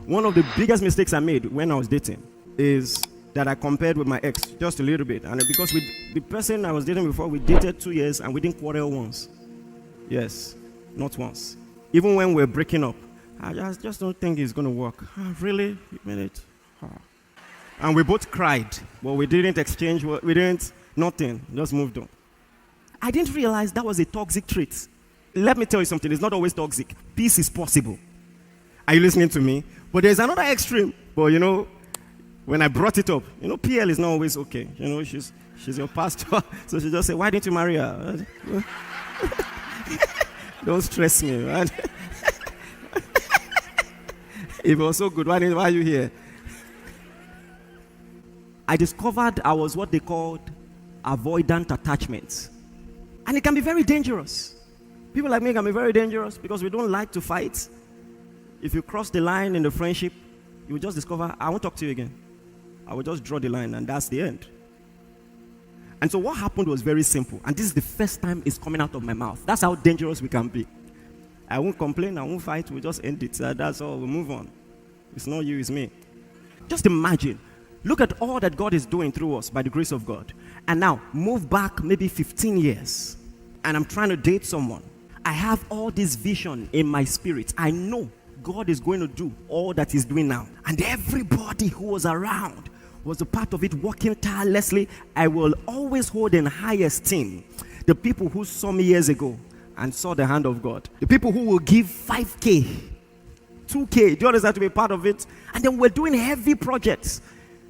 One of the biggest mistakes I made when I was dating is that I compared with my ex just a little bit. And because the person I was dating before, we dated 2 years and we didn't quarrel once. Yes, not once. Even when we're breaking up, I just don't think it's going to work. Really? You made it? And we both cried, but we didn't exchange, we didn't, nothing, just moved on. I didn't realize that was a toxic trait. Let me tell you something, it's not always toxic. Peace is possible. Are you listening to me? But there's another extreme. But you know, when I brought it up, you know, PL is not always okay. You know, she's your pastor. So she just said, why didn't you marry her? Don't stress me, right? If it was so good, why are you here? I discovered I was what they called avoidant attachments. And it can be very dangerous. People like me can be very dangerous because we don't like to fight. If you cross the line in the friendship, you will just discover, I won't talk to you again. I will just draw the line and that's the end. And so what happened was very simple. And this is the first time it's coming out of my mouth. That's how dangerous we can be. I won't complain, I won't fight, we'll just end it. That's all, we'll move on. It's not you, it's me. Just imagine. Look at all that God is doing through us by the grace of God. And now, move back maybe 15 years. And I'm trying to date someone. I have all this vision in my spirit. I know God is going to do all that he's doing now. And everybody who was around was a part of it, working tirelessly. I will always hold in high esteem the people who saw me years ago and saw the hand of God. The people who will give 5K, 2K, do you understand, to be part of it? And then we're doing heavy projects.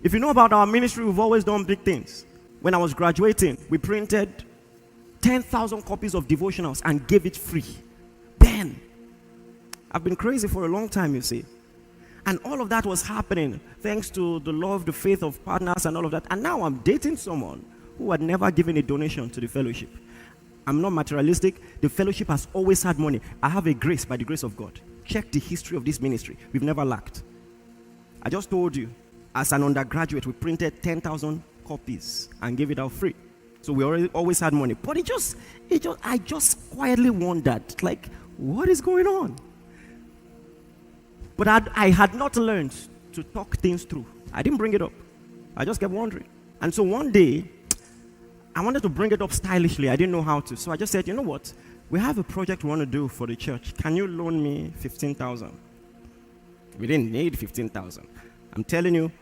If you know about our ministry, we've always done big things. When I was graduating, we printed 10,000 copies of devotionals and gave it free. Then, I've been crazy for a long time, you see. And all of that was happening thanks to the love, the faith of partners and all of that. And now I'm dating someone who had never given a donation to the fellowship. I'm not materialistic. The fellowship has always had money. I have a grace by the grace of God. Check the history of this ministry. We've never lacked. I just told you, as an undergraduate, we printed 10,000 copies and gave it out free. So we always had money. But I just quietly wondered, like, what is going on? But I had not learned to talk things through. I didn't bring it up. I just kept wondering. And so one day, I wanted to bring it up stylishly. I didn't know how to. So I just said, you know what? We have a project we want to do for the church. Can you loan me 15,000? We didn't need 15,000. I'm telling you,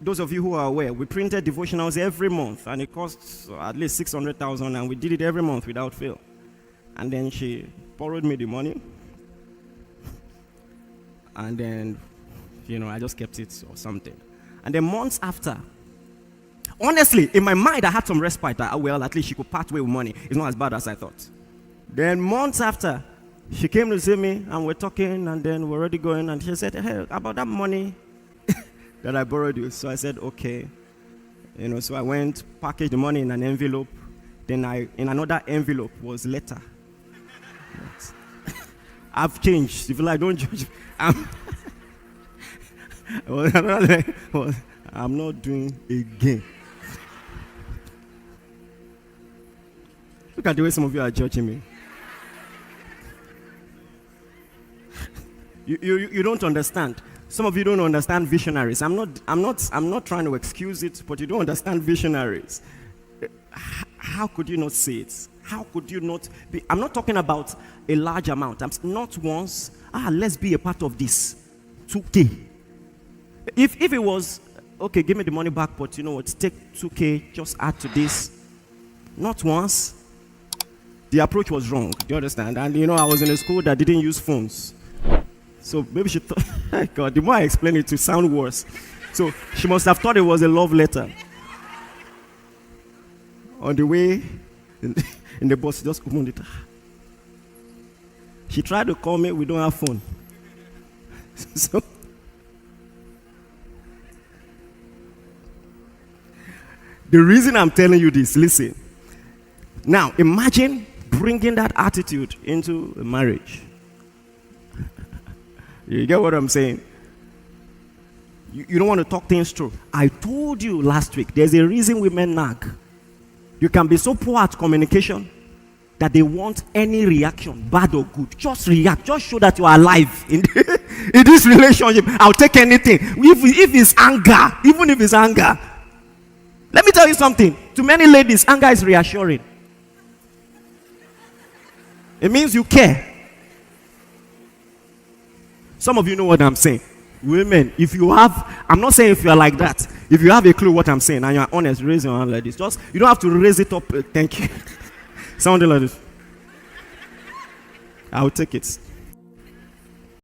those of you who are aware, we printed devotionals every month, and it costs at least 600,000, and we did it every month without fail. And then she borrowed me the money, and then, I just kept it or something. And then months after, honestly, in my mind, I had some respite. Well, at least she could part way with money. It's not as bad as I thought. Then months after, she came to see me, and we're talking, and then we're already going, and she said, hey, about that money that I borrowed you. So I said, okay. So I went, packaged the money in an envelope. Then in another envelope was letter. I've changed. If you like, don't judge. I'm not doing again. Look at the way some of you are judging me. You don't understand. Some of you don't understand visionaries. I'm not trying to excuse it, but you don't understand visionaries. How could you not see it? How could you not be? I'm not talking about a large amount. I'm not once, let's be a part of this. 2K. If it was, okay, give me the money back, but you know what, take 2K, just add to this. Not once. The approach was wrong. Do you understand? And I was in a school that didn't use phones. So maybe she thought, God, the more I explain it, to sound worse. So she must have thought it was a love letter. On the way, in the bus, just opened it. She tried to call me, we don't have phone. So, the reason I'm telling you this, listen. Now, imagine bringing that attitude into a marriage. You get what I'm saying? You don't want to talk things through. I told you last week, there's a reason women nag. You can be so poor at communication that they want any reaction, bad or good. Just react. Just show that you are alive. in this relationship, I'll take anything. If it's anger, even if it's anger. Let me tell you something. To many ladies, anger is reassuring. It means you care. Some of you know what I'm saying. Women, if you have, I'm not saying if you're like that. If you have a clue what I'm saying and you're honest, raise your hand like this. Just, you don't have to raise it up. Thank you. Something like this. I'll take it.